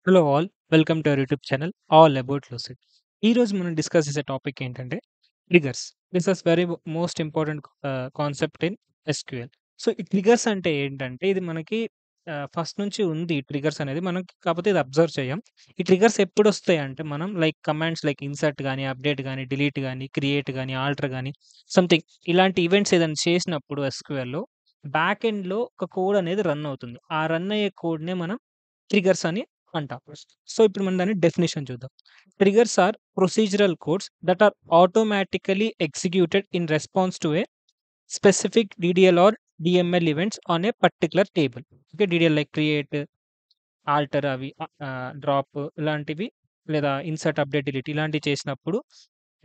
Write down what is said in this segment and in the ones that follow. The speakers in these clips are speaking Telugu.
Hello all. Welcome to our YouTube channel all about lucid. ఈరోజు మనం డిస్కస్ చేసే టాపిక్ ఏంటంటే triggers. This is very most important concept in SQL. So, ఈ ట్రిగర్స్ అంటే ఏంటంటే ఇది మనకి ఫస్ట్ నుంచి ఉంది ట్రిగర్స్ అనేది. మనం కాకపోతే ఇది అబ్జర్వ్ చేయం. ఈ ట్రిగర్స్ ఎప్పుడొస్తాయంటే మనం లైక్ కమాండ్స్ లైక్ ఇన్సర్ట్ గాని, అప్డేట్ గాని, డిలీట్ గాని, క్రియేట్ గాని, ఆల్టర్ గాని సంథింగ్ ఇలాంటి ఈవెంట్స్ ఏదైనా చేసినప్పుడు ఎస్‌క్యూఎల్‌లో బ్యాక్ ఎండ్‌లో ఒక కోడ్ అనేది రన్ అవుతుంది. ఆ రన్ అయ్యే కోడ్‌నే మనం ట్రిగర్స్ అని అంటాం. సో, ఇప్పుడు మనం దాని డెఫినిషన్ చూద్దాం. Triggers are procedural codes that are automatically executed in response to a specific DDL or DML events on a particular table. Okay. DDL like create, alter అవి డ్రాప్ ఇలాంటివి లేదా ఇన్సర్ట్, అప్డేట్, డిలీట్ ఇలాంటివి చేసినప్పుడు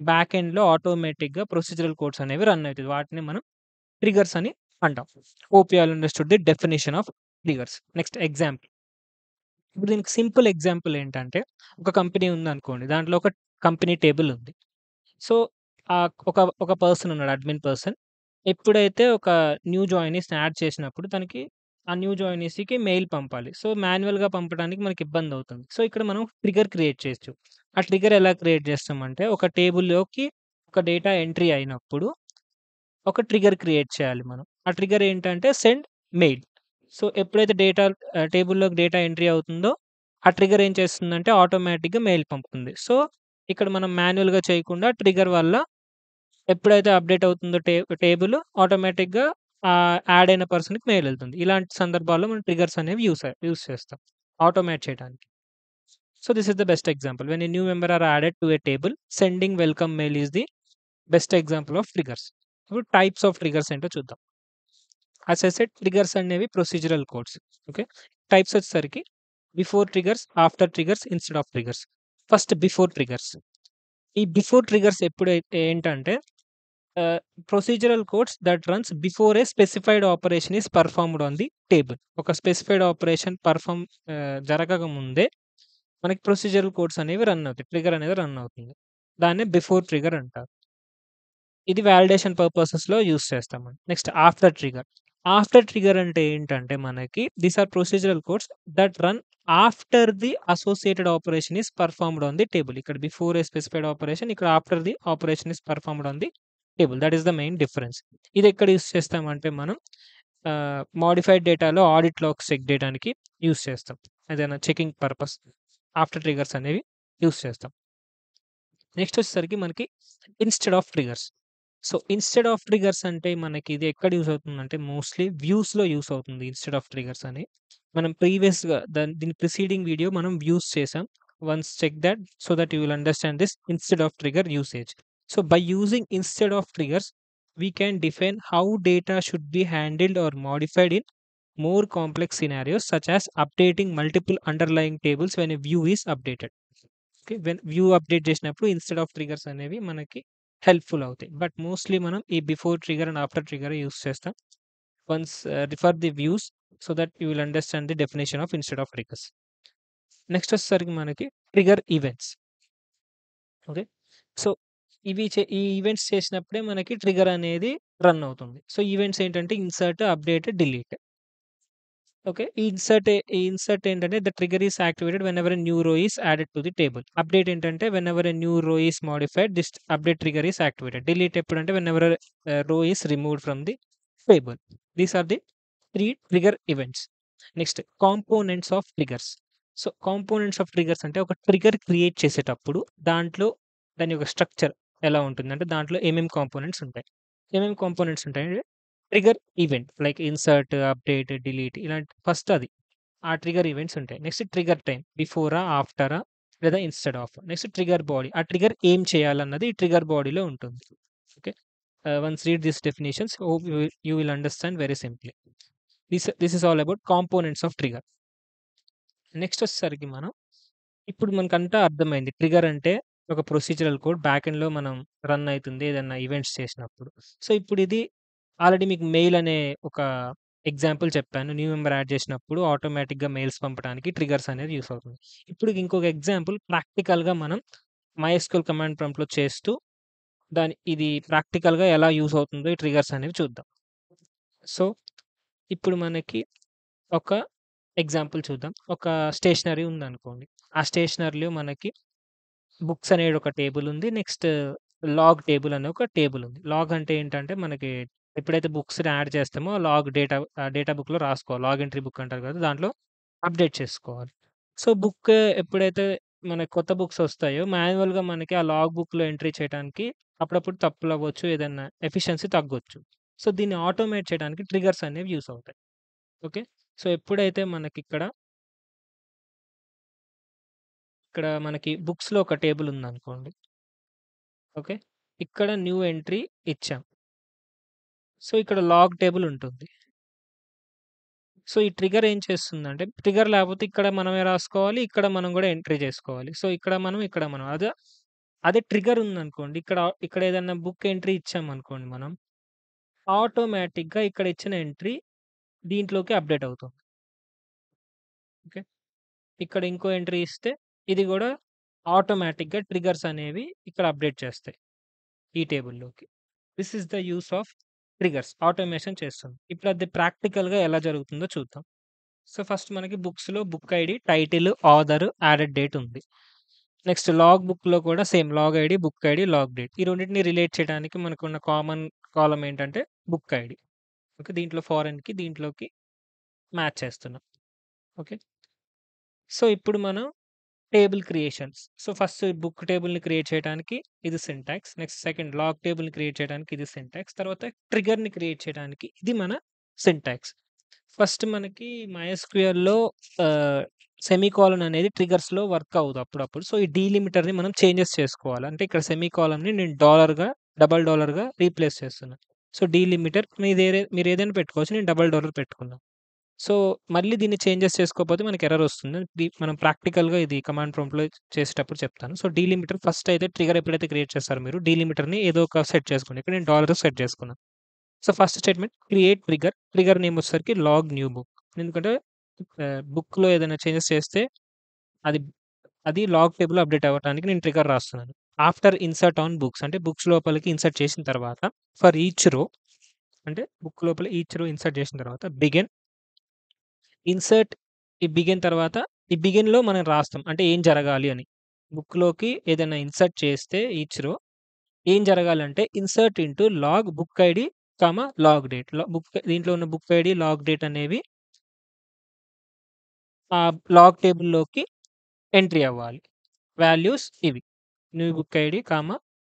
బ్యాక్ ఎండ్‌లో ఆటోమేటిక్‌గా ప్రొసీజరల్ కోడ్స్ అనేవి రన్ అయితది. వాటిని మనం ట్రిగర్స్ అని అంటాం. Hope you all understood the definition of triggers. Next example. ఇప్పుడు దీనికి సింపుల్ ఎగ్జాంపుల్ ఏంటంటే, ఒక కంపెనీ ఉందనుకోండి. దాంట్లో ఒక కంపెనీ టేబుల్ ఉంది. సో, ఒక ఒక పర్సన్ ఉన్నాడు. Admin person. ఎప్పుడైతే ఒక న్యూ జాయినీస్‌ని యాడ్ చేసినప్పుడు తనకి ఆ న్యూ జాయినీస్‌కి మెయిల్ పంపాలి. సో, మాన్యువల్‌గా పంపడానికి మనకి ఇబ్బందవుతుంది. సో, ఇక్కడ మనం ట్రిగ్గర్ క్రియేట్ చేయొచ్చు. ఆ ట్రిగ్గర్ ఎలా క్రియేట్ చేస్తామంటే, ఒక టేబుల్‌లోకి ఒక డేటా ఎంట్రీ అయినప్పుడు ఒక ట్రిగ్గర్ క్రియేట్ చేయాలి మనం. ఆ ట్రిగ్గర్ ఏంటంటే సెండ్ మెయిల్. సో, ఎప్పుడైతే టేబుల్‌లోకి డేటా ఎంట్రీ అవుతుందో, ఆ ట్రిగ్గర్ ఏం చేస్తుందంటే ఆటోమేటిక్‌గా మెయిల్ పంపుతుంది. సో, ఇక్కడ మనం మాన్యుయల్‌గా చేయకుండా ట్రిగ్గర్ వల్ల ఎప్పుడైతే అప్డేట్ అవుతుందో టేబుల్ ఆటోమేటిక్‌గా యాడ్ అయిన పర్సన్‌కి మెయిల్ ఎళ్తుంది. ఇలాంటి సందర్భాల్లో మనం ట్రిగ్గర్స్ అనేవి యూజ్ చేస్తాం. ఆటోమేట్ చేయడానికి. So, this is the best example. When a new member are added to a table, sending welcome mail is the best example of triggers. ఇప్పుడు టైప్స్ ఆఫ్ ట్రిగ్గర్స్ ఏంటో చూద్దాం. యాస్ ఐ సెడ్ ట్రిగ్గర్స్ అనేవి ప్రొసీజరల్ కోడ్స్. ఓకే. టైప్స్ వచ్చేసరికి before triggers, after triggers, instead of triggers. First before triggers. ఈ బిఫోర్ ట్రిగ్గర్స్ ఏంటంటే ah, procedural codes that runs before a specified operation is performed on the table. ఒక స్పెసిఫైడ్ ఆపరేషన్ జరగక ముందే మనకి ప్రొసీజరల్ కోడ్స్ అనేవి రన్ అవుతాయి. ట్రిగ్గర్ అనేది రన్ అవుతుంది. దాన్నే బిఫోర్ ట్రిగ్గర్ అంటారు. ఇది వాలిడేషన్ పర్పసెస్‌లో యూజ్ చేస్తామండి. Next after trigger. After trigger అంటే ఏంటంటే మనకి these are procedural codes that run after the associated operation is performed on the table. ఇక్కడ బిఫోర్ ఏ స్పెసిఫైడ్ ఆపరేషన్, ఇక్కడ after the operation is performed on the table. That is the main difference. ఇది ఎక్కడ యూజ్ చేస్తామంటే మనం మోడిఫైడ్ డేటాలో ఆడిట్ లాగ్స్ చెక్ చేయడానికి యూజ్ చేస్తాం. ఏదైనా చెకింగ్ పర్పస్ ఆఫ్టర్ ట్రిగ్గర్స్ అనేవి యూజ్ చేస్తాం. నెక్స్ట్ వచ్చేసరికి మనకి instead of triggers. So, instead of triggers అంటే మనకి ఇది ఎక్కడ యూజ్ అవుతుందంటే మోస్ట్‌లీ వ్యూస్‌లో యూజ్ అవుతుంది ఇన్‌స్టెడ్ ఆఫ్ ట్రిగ్గర్స్ అని. మనం ప్రీవియస్‌గా దీని ప్రిసీడింగ్ వీడియో మనం వ్యూస్ చేసాం. Once check that so that you will understand this instead of trigger usage. So, by using instead of triggers we can define how data should be handled or modified in more complex scenarios such as updating multiple underlying tables when a view is updated. Okay. View update చేసినప్పుడు ఇన్‌స్టెడ్ ఆఫ్ ట్రిగ్గర్స్ అనేవి మనకి హెల్ప్‌ఫుల్ అవుతాయి. బట్ మోస్ట్‌లీ మనం ఈ బిఫోర్ ట్రిగ్గర్ అండ్ ఆఫ్టర్ ట్రిగ్గరే యూజ్ చేస్తాం. Once refer the views so that you will understand the definition of instead of triggers. Next వచ్చేసరికి మనకి ట్రిగ్గర్ ఈవెంట్స్. ఓకే. సో, ఈ ఈవెంట్స్ చేసినప్పుడే మనకి ట్రిగ్గర్ అనేది రన్ అవుతుంది. సో, ఈవెంట్స్ ఏంటంటే ఇన్సర్ట్, అప్డేట్, డిలీట్. ఓకే. ఈ ఇన్సర్ట్ ఏంటంటే the trigger is activated whenever a new row is added to the table. Update ఏంటంటే whenever a new row is modified this update trigger is activated. Delete ఎప్పుడంటే whenever row is removed from the table. These are the 3 trigger events. Next components of triggers. So, components of triggers అంటే ఒక ట్రిగ్గర్ క్రియేట్ చేసేటప్పుడు దాంట్లో దాని యొక్క స్ట్రక్చర్ ఎలా ఉంటుందంటే దాంట్లో ఏమేం కాంపోనెంట్స్ ఉంటాయి. ఏమేం కాంపోనెంట్స్ ఉంటాయంటే trigger event like insert, update, delete ఇలాంటి ఫస్ట్ అది. ఆ ట్రిగ్గర్ ఈవెంట్స్ ఉంటాయి. నెక్స్ట్ ట్రిగ్గర్ టైమ్ బిఫోరా? ఆఫ్టరా? లేదా instead of. Next trigger body. ఆ ట్రిగ్గర్ ఏం చేయాలన్నది ఈ ట్రిగ్గర్ బాడీలో ఉంటుంది. Okay. Once read these definitions hope you will understand very simply. This is all about components of trigger. Next వచ్చేసరికి మనం ఇప్పుడు మనకంతా అర్థమైంది. ట్రిగ్గర్ అంటే ఒక ప్రొసీజరల్ కోడ్ బ్యాక్ ఎండ్‌లో మనం రన్ అయితుంది ఏదన్నా ఈవెంట్స్ చేసినప్పుడు. సో, ఇప్పుడు ఇది ఆల్రెడీ మీకు మెయిల్ అనే ఒక ఎగ్జాంపుల్ చెప్పాను. న్యూ మెంబర్ యాడ్ చేసినప్పుడు ఆటోమేటిక్‌గా మెయిల్స్ పంపడానికి ట్రిగ్గర్స్ అనేది యూజ్ అవుతుంది. ఇప్పుడు ఇంకొక ఎగ్జాంపుల్ ప్రాక్టికల్‌గా మనం MySQL కమాండ్ ప్రాంప్ట్‌లో చేస్తూ ఇది ప్రాక్టికల్‌గా ఎలా యూజ్ అవుతుందో ఈ ట్రిగ్గర్స్ అనేవి చూద్దాం. సో, ఇప్పుడు మనకి ఒక ఎగ్జాంపుల్ చూద్దాం. ఒక స్టేషనరీ ఉందనుకోండి. ఆ స్టేషనరీలో మనకి బుక్స్ అనేది ఒక టేబుల్ ఉంది. నెక్స్ట్ లాగ్ టేబుల్ అనే ఒక టేబుల్ ఉంది. లాగ్ అంటే ఏంటంటే మనకి ఎప్పుడైతే బుక్స్‌ని యాడ్ చేస్తామో లాగ్ డేటా బుక్‌లో రాసుకోవాలి. లాగ్ ఎంట్రీ బుక్ అంటారు కదా! దాంట్లో అప్డేట్ చేసుకోవాలి. సో, బుక్ ఎప్పుడైతే మనకు కొత్త బుక్స్ వస్తాయో మాన్యువల్‌గా మనకి ఆ లాగ్ బుక్‌లో ఎంట్రీ చేయడానికి అప్పుడప్పుడు తప్పులవ్వచ్చు. ఏదన్నా ఎఫిషియన్సీ తగ్గొచ్చు. సో, దీన్ని ఆటోమేట్ చేయడానికి ట్రిగ్గర్స్ అనేవి యూజ్ అవుతాయి. ఓకే. సో, ఎప్పుడైతే ఇక్కడ మనకి బుక్స్‌లో ఒక టేబుల్ ఉందనుకోండి. ఓకే. ఇక్కడ న్యూ ఎంట్రీ ఇచ్చాం. సో, ఇక్కడ లాగ్ టేబుల్ ఉంటుంది. సో, ఈ ట్రిగ్గర్ ఏం చేస్తుందంటే ట్రిగ్గర్ లేకపోతే ఇక్కడ మనమే రాసుకోవాలి. ఇక్కడ మనం గూడా ఎంట్రీ చేసుకోవాలి. సో, ఇక్కడ మనం. అదే ట్రిగ్గర్ ఉందనుకోండి. ఇక్కడ ఏదన్నా బుక్ ఎంట్రీ ఇచ్చామనుకోండి మనం. ఆటోమేటిక్‌గా ఇక్కడ ఇచ్చిన ఎంట్రీ దీంట్లోకి అప్‌డేట్ అవుతుంది. ఓకే. ఇక్కడ ఇంకో ఎంట్రీ ఇస్తే ఇది గూడా ఆటోమేటిక్‌గా ట్రిగ్గర్స్ అనేవి ఇక్కడ అప్‌డేట్ చేస్తాయి ఈ టేబుల్‌లోకి. This is the use of triggers. Automation చేస్తుంది. ఇప్పుడు అది ప్రాక్టికల్‌గా ఎలా జరుగుతుందో చూద్దాం. సో, ఫస్ట్ మనకి బుక్స్‌లో book ID, title, author, added date ఉంది. నెక్స్ట్ లాగ్ బుక్‌లో కూడా same log ID, book ID, log date. ఈ రెండిటిని రిలేట్ చేయడానికి మనకున్న కామన్ కాలమ్ ఏంటంటే బుక్ ఐడీ. ఓకే. దీంట్లో ఫారెన్‌కి, దీంట్లోకి మ్యాచ్ చేస్తున్నాం. ఓకే. సో, ఇప్పుడు మనం table creations. So, first book టేబుల్‌ని క్రియేట్ చేయడానికి ఇది సింటాక్స్. నెక్స్ట్ సెకండ్ లాగ్ టేబుల్‌ని క్రియేట్ చేయడానికి ఇది సింటాక్స్. తర్వాత ట్రిగ్గర్‌ని క్రియేట్ చేయడానికి ఇది మన సింటాక్స్. ఫస్ట్ మనకి మైఎస్‌క్యూఎల్‌లో సెమీకోలన్ అనేది ట్రిగ్గర్స్‌లో వర్క్ అవ్వదు అప్పుడప్పుడు. సో, ఈ డీలిమిటర్‌ని మనం చేంజెస్ చేసుకోవాలి. అంటే ఇక్కడ సెమీకోలన్‌ని నేను డబుల్ డాలర్‌గా రీప్లేస్ చేస్తున్నా. సో, డీలిమిటర్ మీరేదైనా పెట్టుకోవచ్చు. నేను డబుల్ డాలర్ పెట్టుకున్నా. సో, మళ్ళీ దీన్ని చేంజెస్ చేసుకోకపోతే మనకి ఎర్రర్ వస్తుంది. మనం ప్రాక్టికల్‌గా ఇది కమాండ్ ప్రాంప్ట్‌లో చేసేటప్పుడు చెప్తాను. సో, డీలిమిటర్ ఫస్ట్ అయితే ట్రిగ్గర్ ఎప్పుడైతే క్రియేట్ చేస్తారో మీరు డీలిమిటర్‌ని ఏదో ఒక సెట్ చేసుకోండి. ఇక్కడ నేను డాలర్ సెట్ చేసుకున్నా. So, first statement create trigger. Trigger name వచ్చేసరికి లాగ్ న్యూ బుక్. ఎందుకంటే బుక్‌లో ఏదైనా చేంజెస్ చేస్తే అది అది లాగ్ టేబుల్‌లో అప్డేట్ అవ్వటానికి నేను ట్రిగ్గర్ రాస్తున్నాను. ఆఫ్టర్ ఇన్సర్ట్ ఆన్ బుక్స్ అంటే బుక్స్ లోపలికి ఇన్సర్ట్ చేసిన తర్వాత ఫర్ ఈచ్ రో అంటే బుక్ లోపల ఈచ్ రో ఇన్సర్ట్ చేసిన తర్వాత ఇన్సర్ట్ ఈ బిగిన్ తర్వాత ఈ బిగిన్‌లో మనం రాస్తాం. అంటే ఏం జరగాలి అని. బుక్‌లోకి ఏదైనా ఇన్సర్ట్ చేస్తే ఈచ్ రో ఏం జరగాలంటే insert into log book ID, log date. దీంట్లో ఉన్న బుక్ ఐడీ, లాగ్ డేట్ అనేవి ఆ లాగ్ టేబుల్‌లోకి ఎంట్రీ అవ్వాలి. వాల్యూస్ ఇవి. New book ID,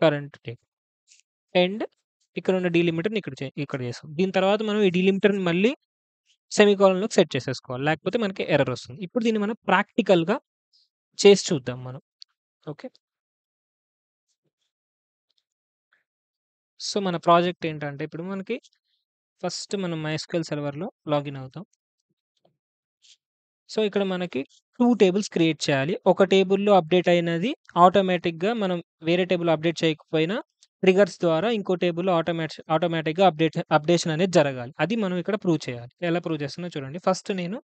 current date. And ఇక్కడున్న డీలిమిటర్‌ని ఇక్కడ చేసాం. దీని తర్వాత మనం ఈ డీలిమిటర్‌ని మళ్ళీ సెమీకోలన్‌లోకి సెట్ చేసేసుకోవాలి. లేకపోతే మనకి ఎర్రర్ వస్తుంది. ఇప్పుడు దీన్ని మనం ప్రాక్టికల్‌గా చేసి చూద్దాం మనం. ఓకే. సో, మన ప్రాజెక్ట్ ఏంటంటే ఇప్పుడు మనకి ఫస్ట్ మనం మైఎస్‌క్యూఎల్ సర్వర్‌లో లాగిన్ అవుతాం. సో, ఇక్కడ మనకి 2 టేబుల్స్ క్రియేట్ చేయాలి. ఒక టేబుల్‌లో అప్డేట్ అయినది ఆటోమేటిక్‌గా మనం వేరే టేబుల్ అప్డేట్ చేయకపోయినా ట్రిగ్గర్స్ ద్వారా ఇంకో టేబుల్‌లో ఆటోమేటిక్‌గా అప్డేషన్ అనేది జరగాలి. అది మనం ఇక్కడ ప్రూవ్ చేయాలి. ఎలా ప్రూవ్ చేస్తున్నా చూడండి. ఫస్ట్ నేను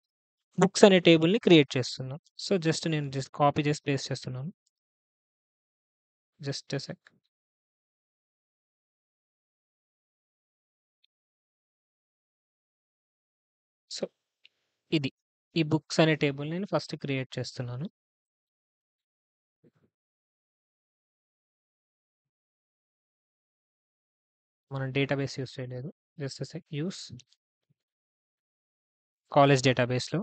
బుక్స్ అనే టేబుల్‌ని క్రియేట్ చేస్తున్నా. సో, నేను కాపీ చేసి పేస్ట్ చేస్తున్నాను. Just a sec. సో, ఇది. ఈ బుక్స్ అనే టేబుల్ నేను ఫస్ట్ క్రియేట్ చేస్తున్నాను. మనం డేటాబేస్ యూజ్ చేయలేదు. Just a sec. కాలేజ్ డేటాబేస్‌లో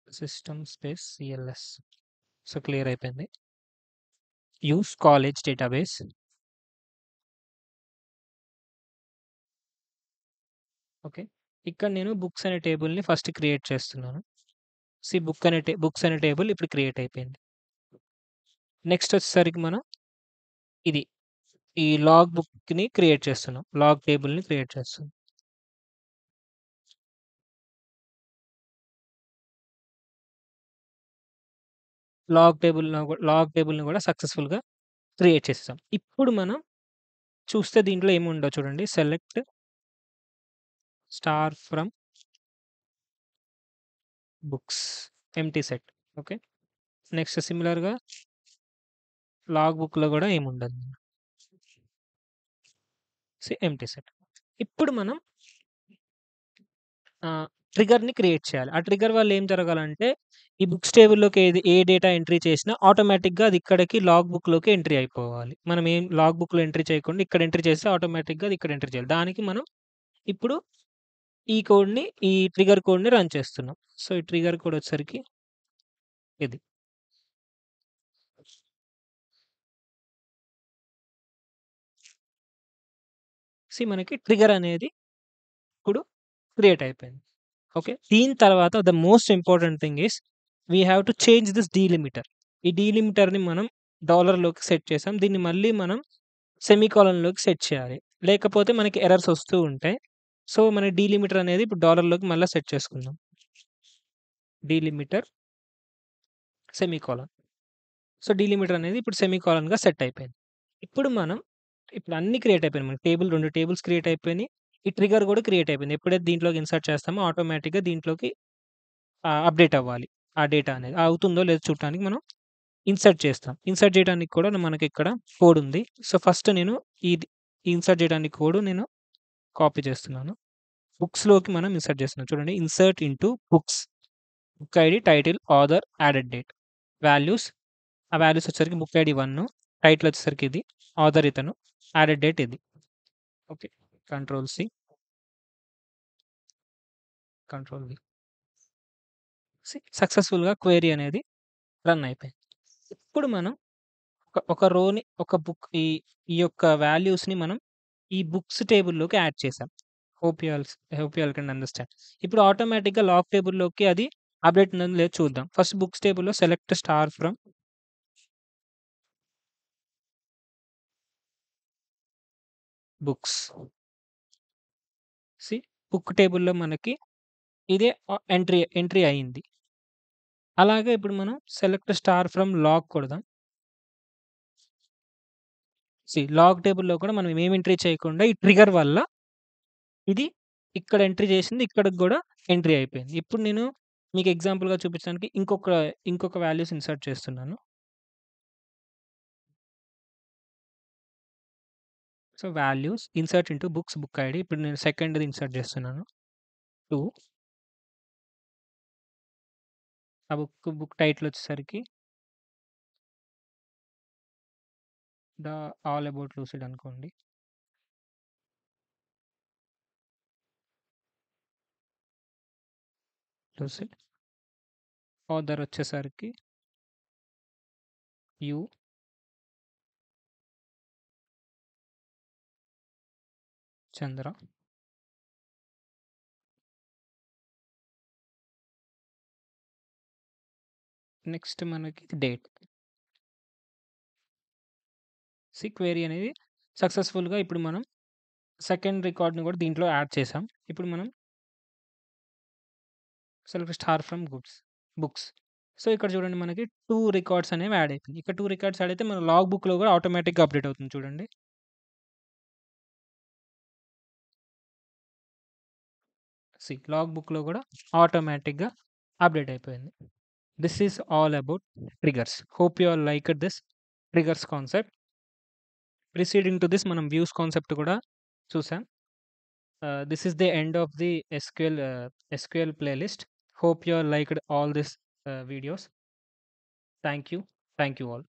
system space CLS. So, clear అయిపోయింది. Use college database. ఓకే. ఇక్కడ నేను బుక్స్ అనే టేబుల్‌ని ఫస్ట్ క్రియేట్ చేస్తున్నాను. బుక్స్ అనే టేబుల్ ఇప్పుడు క్రియేట్ అయిపోయింది. నెక్స్ట్ వచ్చేసరికి మనం ఇది ఈ లాగ్ బుక్‌ని క్రియేట్ చేస్తున్నాం. లాగ్ టేబుల్‌ని క్రియేట్ చేస్తున్నాం. లాగ్ టేబుల్‌ని కూడా సక్సెస్‌ఫుల్‌గా క్రియేట్ చేసేసాం. ఇప్పుడు మనం చూస్తే దీంట్లో ఏముందో చూడండి. Select star from books empty set. Okay. Next సిమిలర్‌గా లాగ్ బుక్‌లో కూడా ఏముండదు. Empty set. ఇప్పుడు మనం ఆహ్, ట్రిగ్గర్‌ని క్రియేట్ చేయాలి. ఆ ట్రిగ్గర్ వల్ల ఏం జరగాలంటే, ఈ బుక్స్ టేబుల్‌లోకి ఏ డేటా ఎంట్రీ చేసినా ఆటోమేటిక్‌గా అది ఇక్కడికి లాగ్ బుక్‌లోకి ఎంట్రీ అయిపోవాలి. మనం ఏం లాగ్ బుక్‌లో ఎంట్రీ చేయకుండా ఇక్కడ ఎంట్రీ చేస్తే ఆటోమేటిక్‌గా అది ఇక్కడ ఎంట్రీ చేయాలి. దానికి మనం ఇప్పుడు ఈ కోడ్‌ని ఈ ట్రిగ్గర్ కోడ్‌ని రన్ చేస్తున్నాం. సో, ఈ ట్రిగ్గర్ కోడ్ వచ్చేసరికి ఇది. మనకి ట్రిగ్గర్ అనేది ఇప్పుడు క్రియేట్ అయిపోయింది. ఓకే. దీని తర్వాత the most important thing is we have to change this delimiter. ఈ డీలిమిటర్‌ని మనం డాలర్‌లోకి సెట్ చేసాం. దీన్ని మళ్ళీ మనం సెమీకోలన్‌లోకి సెట్ చేయాలి. లేకపోతే మనకి ఎర్రర్స్ వస్తూ ఉంటాయి. సో, మన డీలిమిటర్ అనేది ఇప్పుడు డాలర్‌లోకి మళ్ళా సెట్ చేసుకుందాం. Delimiter semicolon. సో, డీలిమిటర్ అనేది ఇప్పుడు సెమీకోలన్‌గా సెట్ అయిపోయింది. ఇప్పుడు మనం ఇప్పుడు అన్నీ క్రియేట్ అయిపోయినాయి. మనకి 2 టేబుల్స్ క్రియేట్ అయిపోయినాయి. ఈ ట్రిగ్గర్ కూడా క్రియేట్ అయిపోయింది. ఎప్పుడైతే దీంట్లోకి ఇన్సర్ట్ చేస్తామో ఆటోమేటిక్‌గా దీంట్లోకి అప్‌డేట్ అవ్వాలి. ఆ డేటా అనేది. అవుతుందో లేదో చూడటానికి మనం ఇన్సర్ట్ చేస్తాం. ఇన్సర్ట్ చేయడానికి కూడా మనకిక్కడ కోడ్ ఉంది. సో, ఫస్ట్ నేను ఇది ఇన్సర్ట్ చేయడానికి కోడ్ నేను కాపీ చేస్తున్నాను. బుక్స్‌లోకి మనం ఇన్సర్ట్ చేస్తున్నాం. చూడండి insert into books. Book ID, title, author, added date. Values ఆ వాల్యూస్ వచ్చేసరికి బుక్ ఐడీ 1, టైటిల్ వచ్చేసరికి ఇది, ఆథర్ ఇతను, యాడెడ్ డేట్ ఇది. Okay. Control C, control V. సక్సెస్‌ఫుల్‌గా క్వెరీ అనేది రన్ అయిపోయింది. ఇప్పుడు మనం ఒక రోని ఒక బుక్ ఈ యొక్క వాల్యూస్‌ని మనం ఈ బుక్స్ టేబుల్‌లోకి యాడ్ చేసాం. Hope you all can understand. ఇప్పుడు ఆటోమేటిక్‌గా లాగ్ టేబుల్‌లోకి అది అప్‌డేట్ ఉందో లేదో చూద్దాం. ఫస్ట్ బుక్స్ టేబుల్‌లో select star from books. See book టేబుల్‌లో మనకి ఇదే ఎంట్రీ ఎంట్రీ అయింది. అలాగే ఇప్పుడు మనం సెలెక్ట్ స్టార్ ఫ్రమ్ లాగ్ కొడదాం. లాగ్ టేబుల్‌లో కూడా మనం ఏమి ఎంట్రీ చేయకుండా ఈ ట్రిగ్గర్ వల్ల ఇది ఇక్కడ ఎంట్రీ చేసింది ఇక్కడికి గూడా ఎంట్రీ అయిపోయింది. ఇప్పుడు నేను మీకు ఎగ్జాంపుల్‌గా చూపించడానికి ఇంకొక వాల్యూస్ ఇన్సర్ట్ చేస్తున్నాను. So, values insert into books book ID. ఇప్పుడు నేను సెకండ్‌ది ఇన్సర్ట్ చేస్తున్నాను. 2 ఆ బుక్ టైటిల్ వచ్చేసరికి 'ద ఆల్ అబౌట్ లూసిడ్' అనుకోండి. లూసిడ్. ఆథర్ వచ్చేసరికి యు చంద్ర. నెక్స్ట్ మనకి డేట్. క్వెరీ అనేది సక్సెస్‌ఫుల్‌గా ఇప్పుడు మనం సెకండ్ రికార్డ్‌ని కూడా దీంట్లో యాడ్ చేసాం. ఇప్పుడు మనం select star from books. So, ఇక్కడ చూడండి మనకి 2 రికార్డ్స్ అనేవి యాడ్ అయిపోయినాయి. ఇక్కడ 2 రికార్డ్స్ యాడ్ అయితే మన లాగ్ బుక్‌లో కూడా ఆటోమేటిక్‌గా అప్‌డేట్ అవుతుంది చూడండి. లాగ్ బుక్‌లో కూడా ఆటోమేటిక్‌గా అప్‌డేట్ అయిపోయింది. This is all about triggers. Hope you all liked this triggers concept. Preceding to this మనం వ్యూస్ కాన్సెప్ట్ కూడా చూసాం. This is the end of the SQL playlist. Hope you all liked all these videos. Thank you. Thank you all.